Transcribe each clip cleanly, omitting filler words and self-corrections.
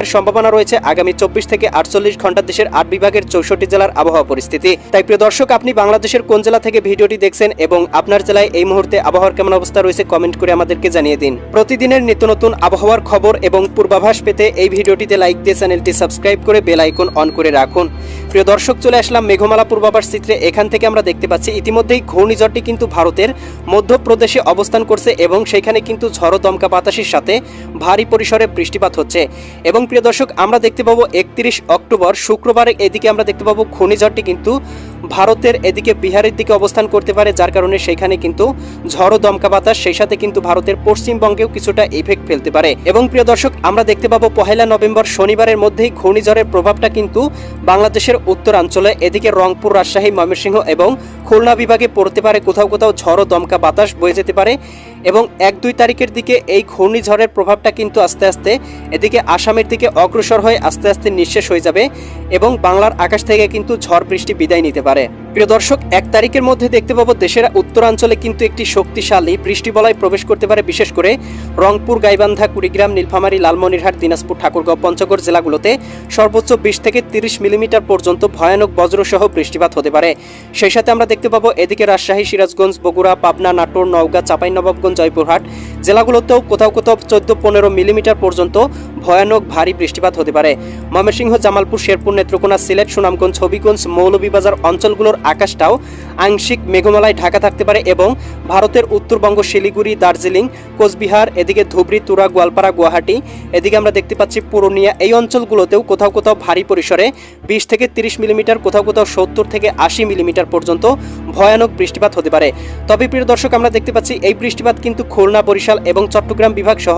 থাকার সম্ভাবনা রয়েছে আগামী 24 থেকে 48 ঘন্টা দেশের 8 বিভাগের 64 জেলার আবহাওয়া পরিস্থিতি। তাই প্রিয় দর্শক, আপনি বাংলাদেশের কোন জেলা থেকে ভিডিওটি দেখছেন এবং আপনার জেলায় এই মুহূর্তে আবহাওয়ার কেমন অবস্থা রয়েছে কমেন্ট করে আমাদেরকে জানিয়ে দিন। প্রতিদিনের নিত্য নতুন আবহাওয়ার খবর এবং পূর্বাভাস পেতে এই ভিডিওটিতে লাইক দিয়ে চ্যানেলটি সাবস্ক্রাইব করে বেল আইকন অন করে রাখুন। প্রিয় দর্শক, চলে আসলাম মেঘমালা পূর্বাভাস চিত্রে। এখান থেকে আমরা দেখতে পাচ্ছি ইতিমধ্যেই ঘূর্ণিঝড়টি কিন্তু ভারতের মধ্যপ্রদেশে অবস্থান করছে এবং সেখানে কিন্তু ঝড়ো দমকা বাতাসের সাথে ভারী পরিসরে বৃষ্টিপাত হচ্ছে। এবং প্রিয় দর্শক, আমরা দেখতে পাবো 31 অক্টোবর শুক্রবার এদিকে আমরা দেখতে পাবো ঘূর্ণিঝড়টি কিন্তু ভারতের এদিকে বিহারের দিকে অবস্থান করতে পারে, যার কারণে সেখানে কিন্তু ঝড়ো দমকা বাতাস, সেই সাথে কিন্তু ভারতের পশ্চিমবঙ্গেও কিছুটা ইফেক্ট ফেলতে পারে। এবং প্রিয় দর্শক, আমরা দেখতে পাবো 1 নভেম্বর শনিবারের মধ্যেই ঘূর্ণিঝড়ের প্রভাবটা কিন্তু বাংলাদেশের উত্তরাঞ্চলে এদিকে রংপুর, রাজশাহী, ময়মনসিংহ এবং খুলনা বিভাগে পড়তে পারে। কোথাও কোথাও ঝড়ো দমকা বাতাস বয়ে যেতে পারে এবং 1-2 তারিখের দিকে এই ঘূর্ণিঝড়ের প্রভাবটা কিন্তু আস্তে আস্তে এদিকে আসামের দিকে অগ্রসর হয়ে আস্তে আস্তে নিঃশেষ হয়ে যাবে এবং বাংলার আকাশ থেকে কিন্তু ঝড় বৃষ্টি বিদায় নিতে পারে। প্রিয় দর্শক, 1 তারিখের মধ্যে দেখতে পাবো দেশের উত্তরাঞ্চলে কিন্তু একটি শক্তিশালী বৃষ্টিবলয় প্রবেশ করতে পারে, বিশেষ করে রংপুর, গাইবান্ধা, কুড়িগ্রাম, নীলফামারী, লালমনিরহাট, দিনাজপুর, ঠাকুরগাঁও, পঞ্চগড় জেলাগুলোতে সর্বোচ্চ 20 থেকে 30 মিলিমিটার পর্যন্ত ভয়ানক বজ্রসহ বৃষ্টিপাত হতে পারে। সেই সাথে আমরা দেখতে পাবো এদিকে রাজশাহী, সিরাজগঞ্জ, বগুড়া, পাবনা, নাটোর, নওগাঁ, চাঁপাইনবাবগঞ্জ, জয়পুরহাট জেলাগুলোতেও কোথাও কোথাও 14-15 মিলিমিটার পর্যন্ত ভয়ানক ভারী বৃষ্টিপাত হতে পারে। ময়মনসিংহ, জামালপুর, শেরপুর, নেত্রকোনা, সিলেট, সুনামগঞ্জ, হবিগঞ্জ, মৌলভীবাজার অঞ্চলগুলোর আকাশটাও আংশিক মেঘমালায় ঢাকা থাকতে পারে এবং ভারতের উত্তরবঙ্গ, শিলিগুড়ি, দার্জিলিং, কোচবিহার, এদিকে ধুবড়ী, তুরা, গোয়ালপাড়া, গুয়াহাটি, এদিকে আমরা দেখতে পাচ্ছি পুরুলিয়া, এই অঞ্চলগুলোতেও কোথাও কোথাও ভারী পরিসরে 20 থেকে 30 মিলিমিটার, কোথাও কোথাও 70 থেকে 80 মিলিমিটার পর্যন্ত ভয়ানক বৃষ্টিপাত হতে পারে। তবে প্রিয় দর্শক, আমরা দেখতে পাচ্ছি এই বৃষ্টিপাত কিন্তু খুলনা, বরিশাল এবং চট্টগ্রাম বিভাগ সহ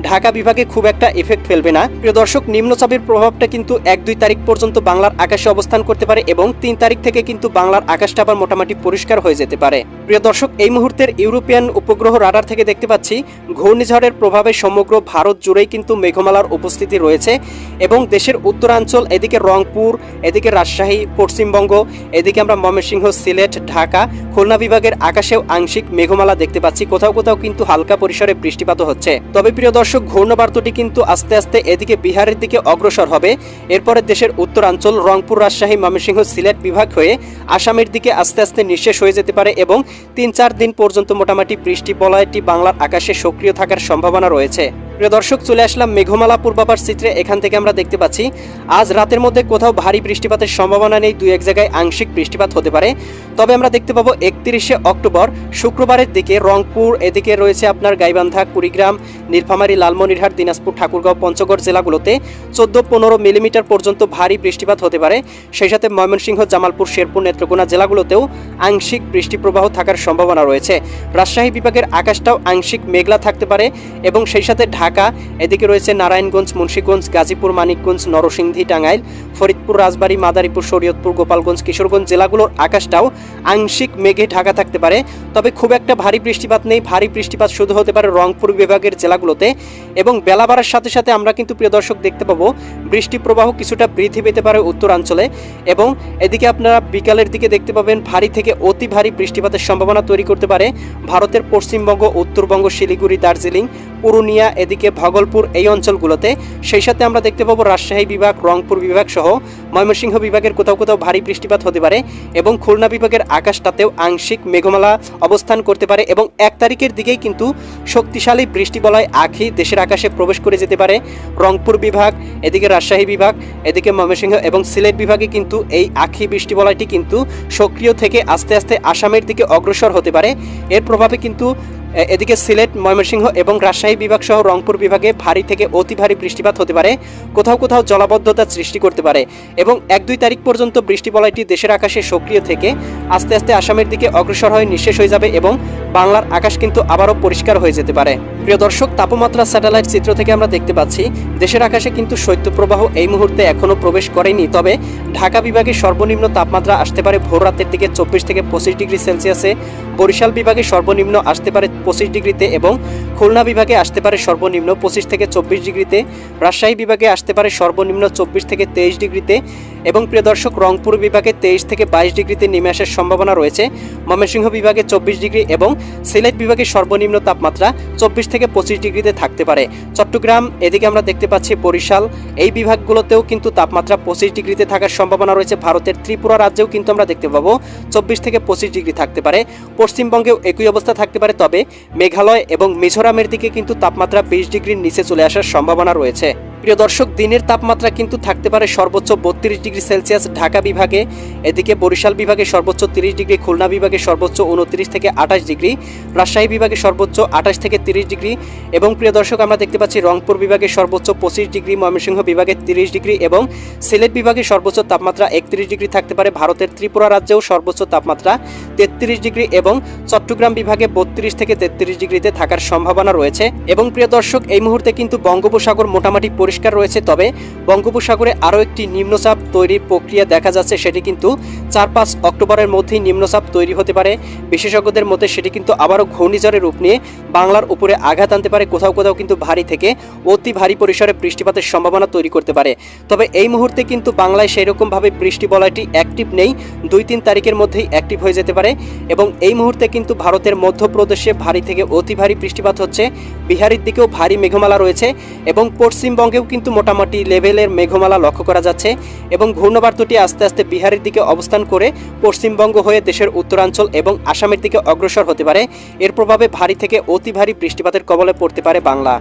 ঢাকা বিভাগে খুব একটা ইফেক্ট ফেলবে না। প্রিয় দর্শক, নিম্নচাপের প্রভাবটা কিন্তু 1-2 তারিখ পর্যন্ত বাংলার আকাশে অবস্থান করতে পারে এবং 3 তারিখ থেকে কিন্তু বাংলার আকাশটা আবার মোটামুটি পরিষ্কার হয়ে যেতে পারে। প্রিয় দর্শক, এই মুহূর্তের ইউরোপিয়ান উপগ্রহ রাডার থেকে দেখতে পাচ্ছি ঘূর্ণিঝড়ের প্রভাবে সমগ্র ভারত জুড়েই কিন্তু মেঘমালার উপস্থিতি রয়েছে এবং দেশের উত্তরাঞ্চল, এদিকে রংপুর, এদিকে রাজশাহী, পশ্চিমবঙ্গ, এদিকে আমরা ময়মনসিংহ, সিলেট, ঢাকা, খুলনা বিভাগের আকাশেও আংশিক মেঘমালা দেখতে পাচ্ছি। কোথাও কোথাও কিন্তু হালকা পরিসরে বৃষ্টিপাত হচ্ছে। তবে প্রিয় দর্শক, ঘূর্ণবার্তটি কিন্তু আস্তে আস্তে এদিকে বিহারের দিকে অগ্রসর হবে। এরপরে দেশের উত্তরাঞ্চল রংপুর, রাজশাহী, ময়মনসিংহ, সিলেট বিভাগ হয়ে আসামের দিকে আস্তে আস্তে নিঃশেষ হয়ে যেতে পারে এবং 3-4 দিন পর্যন্ত মোটামুটি বৃষ্টি বলয়টি বাংলার আকাশে সক্রিয় থাকার সম্ভাবনা রয়েছে। প্রিয় দর্শক, চলে আসলাম মেঘমালা পূর্বাভাস চিত্রে। এখান থেকে আমরা দেখতে পাচ্ছি আজ রাতের মধ্যে কোথাও ভারী বৃষ্টিপাতের সম্ভাবনা নেই, 2-1 জায়গায় আংশিক বৃষ্টিপাত হতে পারে। তবে আমরা দেখতে পাবো 31 অক্টোবর শুক্রবারের দিকে রংপুর, এদিকে রয়েছে আপনার গাইবান্ধা, কুড়িগ্রাম, নীলফামারী, লালমনিরহাট, দিনাজপুর, ঠাকুরগাঁও, পঞ্চগড় জেলাগুলোতে 14-15 মিলিমিটার পর্যন্ত ভারী বৃষ্টিপাত হতে পারে। সেই সাথে ময়মনসিংহ, জামালপুর, শেরপুর, নেত্রকোনা জেলাগুলোতেও আংশিক বৃষ্টি প্রবাহ থাকার সম্ভাবনা রয়েছে। রাজশাহী বিভাগের আকাশটাও আংশিক মেঘলা থাকতে পারে এবং সেই সাথে ঢাকা, এদিকে রয়েছে নারায়ণগঞ্জ, মুন্সিগঞ্জ, গাজীপুর, মানিকগঞ্জ, নরসিংদী, টাঙ্গাইল, ফরিদপুর, রাজবাড়ী, মাদারীপুর, শরীয়তপুর, গোপালগঞ্জ, কিশোরগঞ্জ জেলাগুলোর আকাশটাও আংশিক মেঘে ঢাকা থাকতে পারে। তবে খুব একটা ভারী বৃষ্টিপাত নেই, ভারী বৃষ্টিপাত শুধু হতে পারে রংপুর বিভাগের জেলাগুলোতে এবং বেলা বাড়ার সাথে সাথে আমরা কিন্তু প্রিয় দর্শক দেখতে পাবো বৃষ্টি প্রবাহ কিছুটা বৃদ্ধি পেতে পারে উত্তরাঞ্চলে এবং এদিকে আপনারা বিকালের দিকে দেখতে পাবেন ভারী থেকে অতি ভারী বৃষ্টিপাতের সম্ভাবনা তৈরি করতে পারে ভারতের পশ্চিমবঙ্গ, উত্তরবঙ্গ, শিলিগুড়ি, দার্জিলিং, পুরুলিয়া, এদিকে ভাগলপুর, এই অঞ্চলগুলোতে। সেই সাথে আমরা দেখতে পাবো রাজশাহী বিভাগ, রংপুর বিভাগ সহ ময়মনসিংহ বিভাগের কোথাও কোথাও ভারী বৃষ্টিপাত হতে পারে এবং খুলনা বিভাগের আকাশটাতেও আংশিক মেঘমালা অবস্থান করতে পারে এবং 1 তারিখের দিকেই কিন্তু শক্তিশালী বৃষ্টিবলয় আঁখি দেশের আকাশে প্রবেশ করে যেতে পারে। রংপুর বিভাগ, এদিকে রাজশাহী বিভাগ, এদিকে ময়মনসিংহ এবং সিলেট বিভাগে কিন্তু এই আঁখি বৃষ্টিবলয়টি কিন্তু সক্রিয় থেকে আস্তে আস্তে আসামের দিকে অগ্রসর হতে পারে। এর প্রভাবে কিন্তু এদিকে সিলেট, ময়মনসিংহ এবং রাজশাহী বিভাগ সহ রংপুর বিভাগে ভারী থেকে অতি ভারী বৃষ্টিপাত হতে পারে, কোথাও কোথাও জলাবদ্ধতা সৃষ্টি করতে পারে এবং 1-2 তারিখ পর্যন্ত বৃষ্টিবলয়টি দেশের আকাশে সক্রিয় থেকে আস্তে আস্তে আসামের দিকে অগ্রসর হয়ে নিঃশেষ হয়ে যাবে এবং বাংলার আকাশ কিন্তু আবারও পরিষ্কার হয়ে যেতে পারে। প্রিয় দর্শক, তাপমাত্রা স্যাটেলাইট চিত্র থেকে আমরা দেখতে পাচ্ছি দেশের আকাশে কিন্তু শৈত্যপ্রবাহ এই মুহূর্তে এখনও প্রবেশ করেনি। তবে ঢাকা বিভাগে সর্বনিম্ন তাপমাত্রা আসতে পারে ভোর রাতের দিকে 24 থেকে 25 ডিগ্রি সেলসিয়াসে, বরিশাল বিভাগে সর্বনিম্ন আসতে পারে 25 ডিগ্রিতে এবং খুলনা বিভাগে আসতে পারে সর্বনিম্ন 25 থেকে 24 ডিগ্রিতে, রাজশাহী বিভাগে আসতে পারে সর্বনিম্ন 24 থেকে 23 ডিগ্রিতে এবং প্রিয় দর্শক রংপুর বিভাগে 23 থেকে 22 ডিগ্রিতে নেমে আসার সম্ভাবনা রয়েছে। ময়মনসিংহ বিভাগে 24 ডিগ্রি এবং সিলেট বিভাগে সর্বনিম্ন তাপমাত্রা 24 থেকে 25 ডিগ্রিতে থাকতে পারে। চট্টগ্রাম, এদিকে আমরা দেখতে পাচ্ছি বরিশাল, এই বিভাগগুলোতেও কিন্তু তাপমাত্রা 25 ডিগ্রিতে থাকার সম্ভাবনা রয়েছে। ভারতের ত্রিপুরা রাজ্যেও কিন্তু আমরা দেখতে পাবো 24 থেকে 25 ডিগ্রি থাকতে পারে। পশ্চিমবঙ্গেও একই অবস্থা থাকতে পারে, তবে মেঘালয় এবং মিজোরামের দিকে কিন্তু তাপমাত্রা 20 ডিগ্রির নিচে চলে আসার সম্ভাবনা রয়েছে। প্রিয় দর্শক, দিনের তাপমাত্রা কিন্তু থাকতে পারে সর্বোচ্চ 32 ডিগ্রি সেলসিয়াস ঢাকা বিভাগে, এদিকে বরিশাল বিভাগে সর্বোচ্চ 30 ডিগ্রি, খুলনা বিভাগে সর্বোচ্চ 29 থেকে 28 ডিগ্রি, রাজশাহী বিভাগে সর্বোচ্চ 28 থেকে 30 ডিগ্রি এবং প্রিয় দর্শক আমরা দেখতে পাচ্ছি রংপুর বিভাগে সর্বোচ্চ 25 ডিগ্রি, ময়মনসিংহ বিভাগে 30 ডিগ্রি এবং সিলেট বিভাগে সর্বোচ্চ তাপমাত্রা 31 ডিগ্রি থাকতে পারে। ভারতের ত্রিপুরা রাজ্যেও সর্বোচ্চ তাপমাত্রা 33 ডিগ্রি এবং চট্টগ্রাম বিভাগে 32 থেকে 33 ডিগ্রিতে থাকার সম্ভাবনা রয়েছে। এবং প্রিয় দর্শক, এই মুহূর্তে কিন্তু বঙ্গোপসাগর মোটামুটি পরিষ্কার রয়েছে, তবে বঙ্গোপসাগরে আরও একটি নিম্নচাপ তৈরির প্রক্রিয়া দেখা যাচ্ছে। সেটি কিন্তু 4-5 অক্টোবরের মধ্যেই নিম্নচাপ তৈরি হতে পারে। বিশেষজ্ঞদের মতে সেটি কিন্তু আবারও ঘূর্ণিঝড়ের রূপ নিয়ে বাংলার উপরে আঘাত আনতে পারে, কোথাও কোথাও কিন্তু ভারী থেকে অতি ভারী পরিসরে বৃষ্টিপাতের সম্ভাবনা তৈরি করতে পারে। তবে এই মুহূর্তে কিন্তু বাংলায় সেই রকমভাবে বৃষ্টি বলয়টি অ্যাক্টিভ নেই, 2-3 তারিখের মধ্যেই অ্যাক্টিভ হয়ে যেতে পারে। এবং এই মুহূর্তে কিন্তু ভারতের মধ্যপ্রদেশে ভারী থেকে অতি ভারী বৃষ্টিপাত হচ্ছে, বিহারের দিকেও ভারী মেঘমালা রয়েছে এবং পশ্চিমবঙ্গেও কিন্তু মোটামুটি লেভেলের মেঘমালা লক্ষ্য করা যাচ্ছে। এবং ঘূর্ণবার্তটি আস্তে আস্তে বিহারের দিকে অবস্থান করে পশ্চিমবঙ্গ হয়ে দেশের উত্তরাঞ্চল এবং আসামের দিকে অগ্রসর হতে পারে। এর প্রভাবে ভারী থেকে অতি ভারী বৃষ্টিপাতের কবলে পড়তে পারে বাংলা।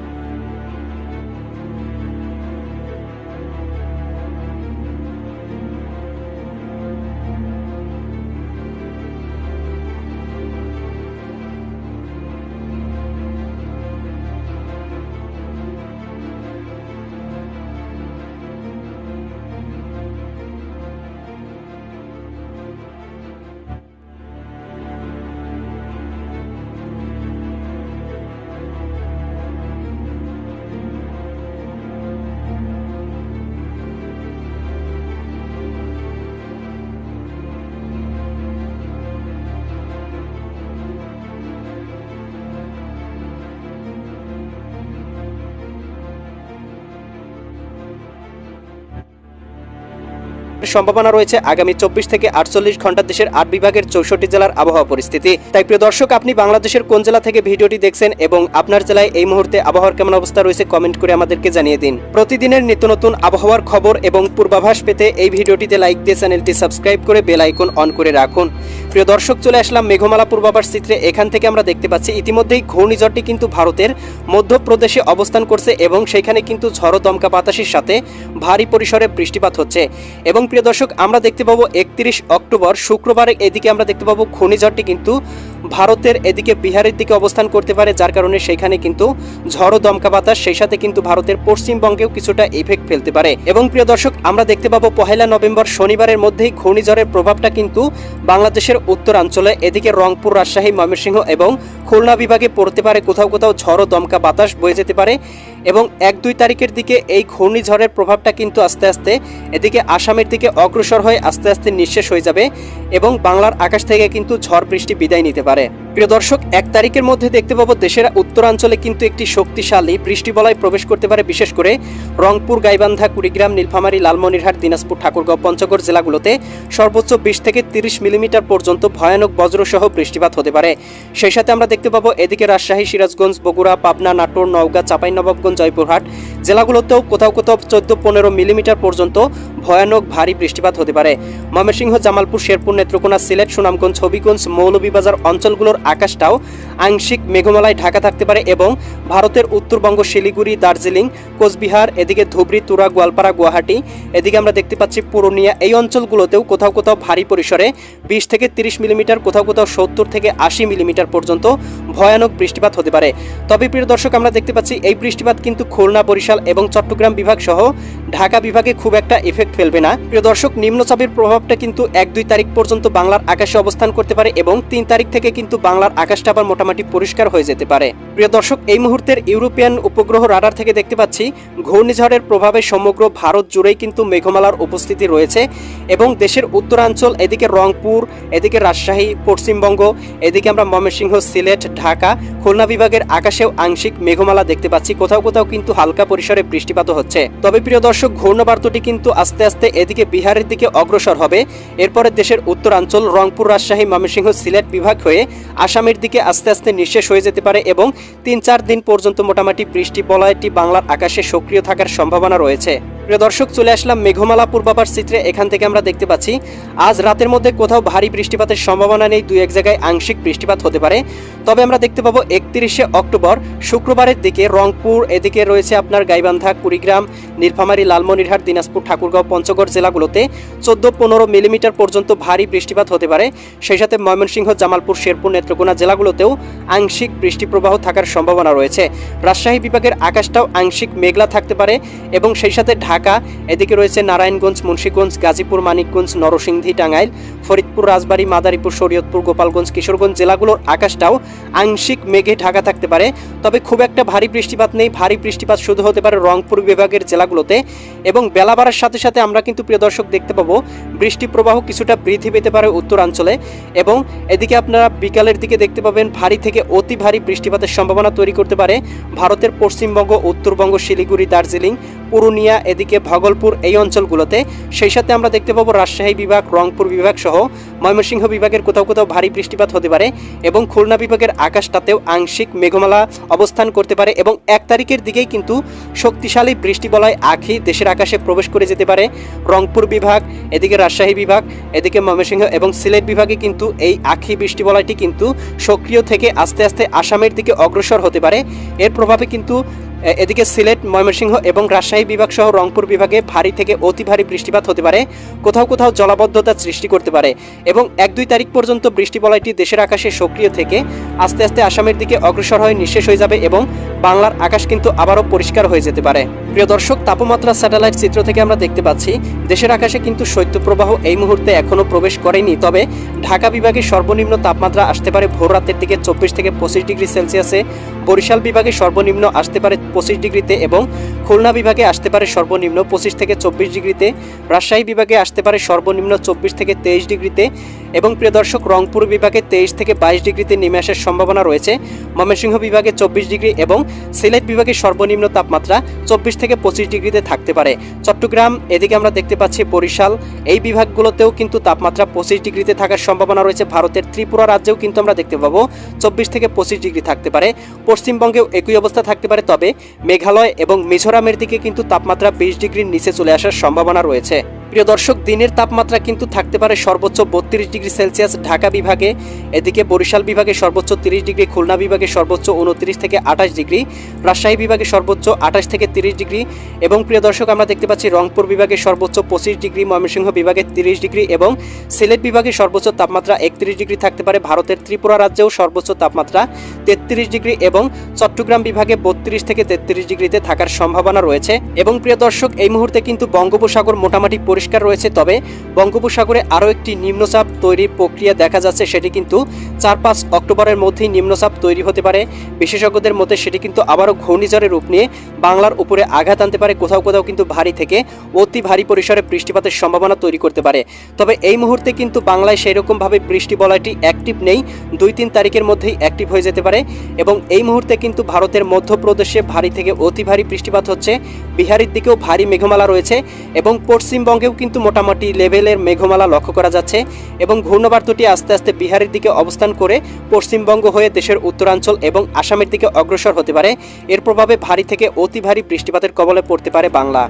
সম্ভাবনা রয়েছে আগামী 24 থেকে 48 ঘন্টা দেশের 8 বিভাগের 64 জেলার আবহাওয়া পরিস্থিতি। তাই প্রিয় দর্শক, আপনি বাংলাদেশের কোন জেলা থেকে ভিডিওটি দেখছেন এবং আপনার জেলায় এই মুহূর্তে আবহাওয়ার কেমন অবস্থা রয়েছে কমেন্ট করে আমাদেরকে জানিয়ে দিন। প্রতিদিনের নিত্য নতুন আবহাওয়ার খবর এবং পূর্বাভাস পেতে এই ভিডিওটিতে লাইক দিয়ে চ্যানেলটি সাবস্ক্রাইব করে বেল আইকন অন করে রাখুন। প্রিয় দর্শক, চলে আসলাম মেঘমালা পূর্বাভাস চিত্রে। এখান থেকে আমরা দেখতে পাচ্ছি ইতিমধ্যেই ঘূর্ণিঝড়টি কিন্তু ভারতের মধ্যপ্রদেশে অবস্থান করছে এবং সেখানে কিন্তু ঝড়ো দমকা বাতাসের সাথে ভারী পরিসরে বৃষ্টিপাত হচ্ছে। এবং প্রিয় দর্শক, আমরা দেখতে পাবো 31 অক্টোবর শুক্রবার এদিকে আমরা দেখতে পাবো ঘূর্ণিঝড়টি কিন্তু ভারতের এদিকে বিহারের দিকে অবস্থান করতে পারে, যার কারণে সেখানে কিন্তু ঝড়ো দমকা বাতাস, সেই সাথে কিন্তু ভারতের পশ্চিমবঙ্গেও কিছুটা ইফেক্ট ফেলতে পারে। এবং প্রিয় দর্শক, আমরা দেখতে পাবো 1 নভেম্বর শনিবারের মধ্যেই ঘূর্ণিঝড়ের প্রভাবটা কিন্তু বাংলাদেশের উত্তরাঞ্চলে এদিকে রংপুর, রাজশাহী, ময়মনসিংহ এবং খুলনা বিভাগে পড়তে পারে, কোথাও কোথাও ঝড়ো দমকা বাতাস বয়ে যেতে পারে। এবং 1-2 তারিখের দিকে এই ঘূর্ণিঝড়ের প্রভাবটা কিন্তু আস্তে আস্তে এদিকে আসামের দিকে অগ্রসর হয়ে আস্তে আস্তে নিঃশেষ হয়ে যাবে এবং বাংলার আকাশ থেকে কিন্তু ঝড় বৃষ্টি বিদায় নিতে পারে। প্রিয় দর্শক, 1 তারিখের মধ্যে দেখতে পাবো দেশের উত্তরাঞ্চলে কিন্তু একটি শক্তিশালী বৃষ্টি বলয় প্রবেশ করতে পারে, বিশেষ করে রংপুর, গাইবান্ধা, কুড়িগ্রাম, নীলফামারী, লালমনিরহাট, দিনাজপুর, ঠাকুরগাঁও, পঞ্চগড় জেলাগুলোতে সর্বোচ্চ 20 থেকে 30 মিলিমিটার পর্যন্ত ভয়ানক বজ্রসহ বৃষ্টিপাত হতে পারে। সেই সাথে আমরা দেখতে পাবো এদিকে রাজশাহী, সিরাজগঞ্জ, বগুড়া, পাবনা, নাটোর, নওগাঁ, চাঁপাইনবাবগঞ্জ, জয়পুরহাট জেলাগুলোতেও কোথাও কোথাও 14-15 মিলিমিটার পর্যন্ত ভয়ানক ভারী বৃষ্টিপাত হতে পারে। ময়মনসিংহ, জামালপুর, শেরপুর, নেত্রকোনা, সিলেট, সুনামগঞ্জ, হবিগঞ্জ, মৌলভীবাজার অঞ্চলগুলোর আকাশটাও আংশিক মেঘমালায় ঢাকা থাকতে পারে এবং ভারতের উত্তরবঙ্গ, শিলিগুড়ি, দার্জিলিং, কোচবিহার, এদিকে ধুবড়ী, তুরা, গোয়ালপাড়া, গুয়াহাটি, এদিকে আমরা দেখতে পাচ্ছি পুরুলিয়া, এই অঞ্চলগুলোতেও কোথাও কোথাও ভারী পরিসরে 20 থেকে 30 মিলিমিটার, কোথাও কোথাও 70 থেকে 80 মিলিমিটার পর্যন্ত ভয়ানক বৃষ্টিপাত হতে পারে। তবে প্রিয় দর্শক, আমরা দেখতে পাচ্ছি এই বৃষ্টিপাত কিন্তু খুলনা, বরিশাল এবং চট্টগ্রাম বিভাগ সহ ঢাকা বিভাগে খুব একটা ইফেক্ট ফেলবে না। প্রিয় দর্শক, নিম্নচাপের প্রভাবটা কিন্তু 1-2 তারিখ পর্যন্ত বাংলার আকাশে অবস্থান করতে পারে এবং 3 তারিখ থেকে কিন্তু বাংলার আকাশটা আবার মোটামুটি পরিষ্কার হয়ে যেতে পারে। প্রিয় দর্শক, এই মুহূর্তের ইউরোপিয়ান উপগ্রহ রাডার থেকে দেখতে পাচ্ছি ঘূর্ণিঝড়ের প্রভাবে সমগ্র ভারত জুড়েই কিন্তু মেঘমালার উপস্থিতি রয়েছে এবং দেশের উত্তরাঞ্চল, এদিকে রংপুর, এদিকে রাজশাহী, পশ্চিমবঙ্গ, এদিকে আমরা ময়মনসিংহ, সিলেট, ঢাকা, খুলনা বিভাগের আকাশেও আংশিক মেঘমালা দেখতে পাচ্ছি, কোথাও কোথাও কিন্তু হালকা পরিসরে বৃষ্টিপাত হচ্ছে। তবে প্রিয় দর্শক, ঘূর্ণবার্তটি কিন্তু আস্তে আস্তে এদিকে বিহারের দিকে অগ্রসর হবে, এরপরে দেশের উত্তরাঞ্চল রংপুর, রাজশাহী, ময়মনসিংহ, সিলেট বিভাগ হয়ে আসামের দিকে আস্তে আস্তে নিঃশেষ হয়ে যেতে পারে এবং 3-4 দিন পর্যন্ত মোটামুটি বৃষ্টি বলয়টি বাংলার আকাশে সক্রিয় থাকার সম্ভাবনা রয়েছে। প্রিয় দর্শক, চলে আসলাম মেঘমালা পূর্বাভাস চিত্রে। এখান থেকে আমরা দেখতে পাচ্ছি আজ রাতের মধ্যে কোথাও ভারী বৃষ্টিপাতের সম্ভাবনা নেই, দুই এক জায়গায় আংশিক বৃষ্টিপাত হতে পারে। তবে আমরা দেখতে পাবো 31শে অক্টোবর শুক্রবারের দিকে রংপুর, এদিকে রয়েছে আপনার গাইবান্ধা, কুড়িগ্রাম, নীলফামারী, লালমনিরহাট, দিনাজপুর, ঠাকুরগাঁও, পঞ্চগড় জেলাগুলোতে 14-15 মিলিমিটার পর্যন্ত ভারী বৃষ্টিপাত হতে পারে। সেই সাথে ময়মনসিংহ, জামালপুর, শেরপুর, নেত্রকোনা জেলাগুলোতেও আংশিক বৃষ্টি প্রবাহ থাকার সম্ভাবনা রয়েছে। রাজশাহী বিভাগের আকাশটাও আংশিক মেঘলা থাকতে পারে এবং সেই সাথে ঢাকা, এদিকে রয়েছে নারায়ণগঞ্জ, মুন্সিগঞ্জ, গাজীপুর, মানিকগঞ্জ, নরসিংদী, টাঙ্গাইল, ফরিদপুর, রাজবাড়ী, মাদারীপুর, শরীয়তপুর, গোপালগঞ্জ, কিশোরগঞ্জ জেলাগুলোর আকাশটাও আংশিক মেঘে ঢাকা থাকতে পারে। তবে খুব একটা ভারী বৃষ্টিপাত নেই, ভারী বৃষ্টিপাত শুধু হতে পারে রংপুর বিভাগের জেলাগুলোতে। এবং বেলা বাড়ার সাথে সাথে আমরা কিন্তু প্রিয় দর্শক দেখতে পাবো বৃষ্টি প্রবাহ কিছুটা বৃদ্ধি পেতে পারে উত্তরাঞ্চলে। এবং এদিকে আপনারা বিকালের দিকে দেখতে পাবেন ভারী থেকে অতি ভারী বৃষ্টিপাতের সম্ভাবনা তৈরি করতে পারে ভারতের পশ্চিমবঙ্গ, উত্তরবঙ্গ, শিলিগুড়ি, দার্জিলিং, পুরুলিয়া, এদিকে ভাগলপুর এই অঞ্চলগুলোতে। সেই সাথে আমরা দেখতে পাবো রাজশাহী বিভাগ, রংপুর বিভাগ সহ ময়মনসিংহ বিভাগের কোথাও কোথাও ভারী বৃষ্টিপাত হতে পারে এবং খুলনা বিভাগের আকাশটাতেও আংশিক মেঘমালা অবস্থান করতে পারে। এবং 1 তারিখের দিকেই কিন্তু শক্তিশালী বৃষ্টি বলয় আঁখি দেশের আকাশে প্রবেশ করে যেতে পারে। রংপুর বিভাগ, এদিকে রাজশাহী বিভাগ, এদিকে ময়মনসিংহ এবং সিলেট বিভাগে কিন্তু এই আঁখি বৃষ্টি বলয়টি কিন্তু সক্রিয় থেকে আস্তে আস্তে আসামের দিকে অগ্রসর হতে পারে। এর প্রভাবে কিন্তু এদিকে সিলেট, ময়মনসিংহ এবং রাজশাহী বিভাগ সহ রংপুর বিভাগে ভারী থেকে অতি ভারী বৃষ্টিপাত হতে পারে, কোথাও কোথাও জলাবদ্ধতা সৃষ্টি করতে পারে। এবং 1-2 তারিখ পর্যন্ত বৃষ্টি বলয়টি দেশের আকাশে সক্রিয় থেকে আস্তে আস্তে আসামের দিকে অগ্রসর হয়ে নিঃশেষ হয়ে যাবে এবং বাংলার আকাশ কিন্তু আবারও পরিষ্কার হয়ে যেতে পারে। প্রিয় দর্শক, তাপমাত্রা স্যাটেলাইট চিত্র থেকে আমরা দেখতে পাচ্ছি দেশের আকাশে কিন্তু শৈত্যপ্রবাহ এই মুহূর্তে এখনও প্রবেশ করেনি। তবে ঢাকা বিভাগে সর্বনিম্ন তাপমাত্রা আসতে পারে ভোর রাতের দিকে 24 থেকে 25 ডিগ্রি সেলসিয়াসে, বরিশাল বিভাগে সর্বনিম্ন আসতে পারে 25 ডিগ্রিতে এবং খুলনা বিভাগে আসতে পারে সর্বনিম্ন 25 থেকে 24 ডিগ্রিতে, রাজশাহী বিভাগে আসতে পারে সর্বনিম্ন 24 থেকে 23 ডিগ্রিতে এবং প্রিয় দর্শক রংপুর বিভাগে 23 থেকে 22 ডিগ্রিতে নেমে আসার সম্ভাবনা রয়েছে। ময়মনসিংহ বিভাগে 24 ডিগ্রি এবং সিলেট বিভাগে সর্বনিম্ন তাপমাত্রা 24 থেকে 25 ডিগ্রিতে থাকতে পারে। চট্টগ্রাম, এদিকে আমরা দেখতে পাচ্ছি বরিশাল, এই বিভাগগুলোতেও কিন্তু তাপমাত্রা 25 ডিগ্রিতে থাকার সম্ভাবনা রয়েছে। ভারতের ত্রিপুরা রাজ্যেও কিন্তু আমরা দেখতে পাবো 24 থেকে 25 ডিগ্রি থাকতে পারে। পশ্চিমবঙ্গেও একই অবস্থা থাকতে পারে। তবে মেঘালয় এবং মিজোরামের দিকে কিন্তু তাপমাত্রা 20 ডিগ্রির নিচে চলে আসার সম্ভাবনা রয়েছে। প্রিয় দর্শক, দিনের তাপমাত্রা কিন্তু থাকতে পারে সর্বোচ্চ 32 ডিগ্রি সেলসিয়াস ঢাকা বিভাগে, এদিকে বরিশাল বিভাগে সর্বোচ্চ 30 ডিগ্রি, খুলনা বিভাগে সর্বোচ্চ 29 থেকে 28 ডিগ্রি, রাজশাহী বিভাগে সর্বোচ্চ 28 থেকে 30 ডিগ্রি এবং প্রিয় দর্শক আমরা দেখতে পাচ্ছি রংপুর বিভাগে সর্বোচ্চ 25 ডিগ্রি, ময়মনসিংহ বিভাগে 30 ডিগ্রি এবং সিলেট বিভাগে সর্বোচ্চ তাপমাত্রা 31 ডিগ্রি থাকতে পারে। ভারতের ত্রিপুরা রাজ্যেও সর্বোচ্চ তাপমাত্রা 33 ডিগ্রি এবং চট্টগ্রাম বিভাগে 32 থেকে 33 ডিগ্রিতে থাকার সম্ভাবনা রয়েছে। এবং প্রিয় দর্শক, এই মুহূর্তে কিন্তু বঙ্গোপসাগর মোটামুটি পরিষ্কার রয়েছে। তবে বঙ্গোপসাগরে আরও একটি নিম্নচাপ তৈরির প্রক্রিয়া দেখা যাচ্ছে, সেটি কিন্তু 4-5 অক্টোবরের মধ্যেই নিম্নচাপ তৈরি হতে পারে। বিশেষজ্ঞদের মতে সেটি কিন্তু আবারও ঘূর্ণিঝড়ের রূপ নিয়ে বাংলার উপরে আঘাত আনতে পারে, কোথাও কোথাও কিন্তু ভারী থেকে অতি ভারী পরিসরে বৃষ্টিপাতের সম্ভাবনা তৈরি করতে পারে। তবে এই মুহূর্তে কিন্তু বাংলায় সেই রকমভাবে বৃষ্টি বলয়টি অ্যাক্টিভ নেই, 2-3 তারিখের মধ্যেই অ্যাক্টিভ হয়ে যেতে পারে। এবং এই মুহূর্তে কিন্তু ভারতের মধ্যপ্রদেশে ভারী থেকে অতি ভারী বৃষ্টিপাত হচ্ছে, বিহারের দিকেও ভারী মেঘমালা রয়েছে এবং পশ্চিমবঙ্গেও কিন্তু মোটামুটি লেভেলের মেঘমালা লক্ষ্য করা যাচ্ছে। এবং ঘূর্ণবার্তটি আস্তে আস্তে বিহারের দিকে অবস্থান করে পশ্চিমবঙ্গ হয়ে দেশের উত্তরাঞ্চল এবং আসামের দিকে অগ্রসর হতে পারে। এর প্রভাবে ভারী থেকে অতি ভারী বৃষ্টিপাতের কবলে পড়তে পারে বাংলা।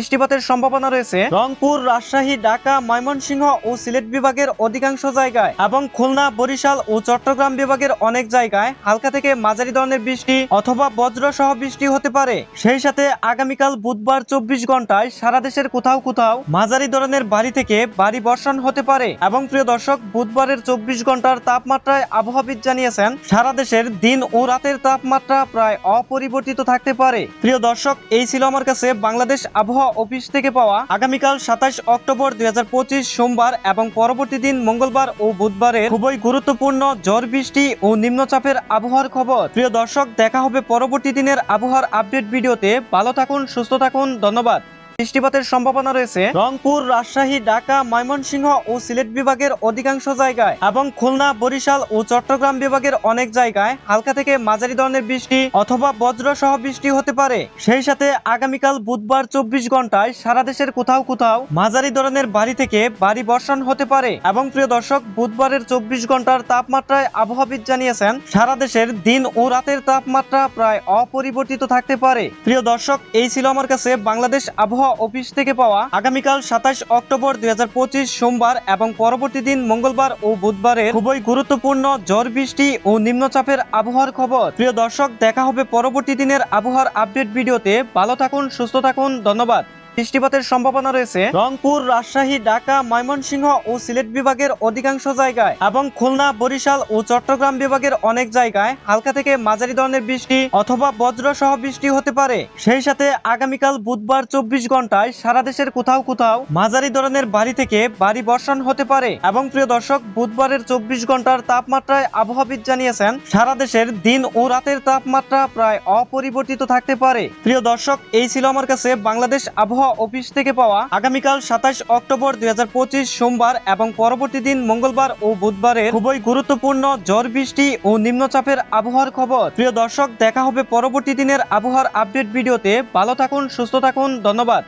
বৃষ্টিপাতের সম্ভাবনা রয়েছে রংপুর, রাজশাহী, ঢাকা, ময়মনসিংহ ও সিলেট বিভাগের অধিকাংশ জায়গায় এবং খুলনা, বরিশাল ও চট্টগ্রাম বিভাগের অনেক জায়গায় হালকা থেকে মাঝারি ধরনের বৃষ্টি অথবা বজ্র সহ বৃষ্টি হতে পারে। সেই সাথে আগামীকাল বুধবার 24 ঘন্টায় সারা দেশের কোথাও কোথাও মাঝারি ধরনের ভারী থেকে ভারী বর্ষণ হতে পারে। এবং প্রিয় দর্শক, বুধবারের 24 ঘন্টার তাপমাত্রায় আবহাওয়াবিদ জানিয়েছেন সারা দেশের দিন ও রাতের তাপমাত্রা প্রায় অপরিবর্তিত থাকতে পারে। প্রিয় দর্শক, এই ছিল আমার কাছে বাংলাদেশ আবহাওয়া অফিস থেকে পাওয়া আগামীকাল 27 অক্টোবর 2025 সোমবার এবং পরবর্তী দিন মঙ্গলবার ও বুধবারের খুবই গুরুত্বপূর্ণ ঝড় বৃষ্টি ও নিম্নচাপের আবহাওয়ার খবর। প্রিয় দর্শক, দেখা হবে পরবর্তী দিনের আবহাওয়ার আপডেট ভিডিওতে। ভালো থাকুন, সুস্থ থাকুন, ধন্যবাদ। বৃষ্টিপাতের সম্ভাবনা রয়েছে রংপুর, রাজশাহী, ঢাকা, ময়মনসিংহ ও সিলেট বিভাগের অধিকাংশ জায়গায় এবং খুলনা, বরিশাল ও চট্টগ্রাম বিভাগের অনেক জায়গায় হালকা থেকে মাঝারি ধরনের বৃষ্টি অথবা বজ্র সহ বৃষ্টি হতে পারে। সেই সাথে আগামীকাল বুধবার 24 ঘন্টায় সারা দেশের কোথাও কোথাও মাঝারি ধরনের ভারী থেকে ভারী বর্ষণ হতে পারে। এবং প্রিয় দর্শক, বুধবারের 24 ঘন্টার তাপমাত্রায় আবহাওয়াবিদ জানিয়েছেন সারা দেশের দিন ও রাতের তাপমাত্রা প্রায় অপরিবর্তিত থাকতে পারে। প্রিয় দর্শক, এই ছিল আমার কাছে বাংলাদেশ আবহাওয়া অফিস থেকে পাওয়া আগামীকাল 27 অক্টোবর 2025 সোমবার এবং পরবর্তী দিন মঙ্গলবার ও বুধবারের খুবই গুরুত্বপূর্ণ ঝড় বৃষ্টি ও নিম্নচাপের আবহাওয়ার খবর। প্রিয় দর্শক, দেখা হবে পরবর্তী দিনের আবহাওয়ার আপডেট ভিডিওতে। ভালো থাকুন, সুস্থ থাকুন, ধন্যবাদ। বৃষ্টিপাতের সম্ভাবনা রয়েছে রংপুর, রাজশাহী, ঢাকা, ময়মনসিংহ ও সিলেট বিভাগের অধিকাংশ জায়গায় এবং খুলনা, বরিশাল ও চট্টগ্রাম বিভাগের অনেক জায়গায় হালকা থেকে মাঝারি ধরনের বৃষ্টি অথবা বজ্র সহ বৃষ্টি হতে পারে। সেই সাথে আগামীকাল বুধবার 24 ঘন্টায় সারা দেশের কোথাও কোথাও মাঝারি ধরনের ভারী থেকে ভারী বর্ষণ হতে পারে। এবং প্রিয় দর্শক, বুধবারের 24 ঘন্টার তাপমাত্রায় আবহাওয়াবিদ জানিয়েছেন সারা দেশের দিন ও রাতের তাপমাত্রা প্রায় অপরিবর্তিত থাকতে পারে। প্রিয় দর্শক, এই ছিল আমার কাছে বাংলাদেশ আবহাওয়া অফিস থেকে পাওয়া আগামীকাল 27 অক্টোবর 2025 সোমবার এবং পরবর্তী দিন মঙ্গলবার ও বুধবারের খুবই গুরুত্বপূর্ণ ঝড় বৃষ্টি ও নিম্নচাপের আবহাওয়ার খবর। প্রিয় দর্শক, দেখা হবে পরবর্তী দিনের আবহাওয়ার আপডেট ভিডিওতে। ভালো থাকুন, সুস্থ থাকুন, ধন্যবাদ।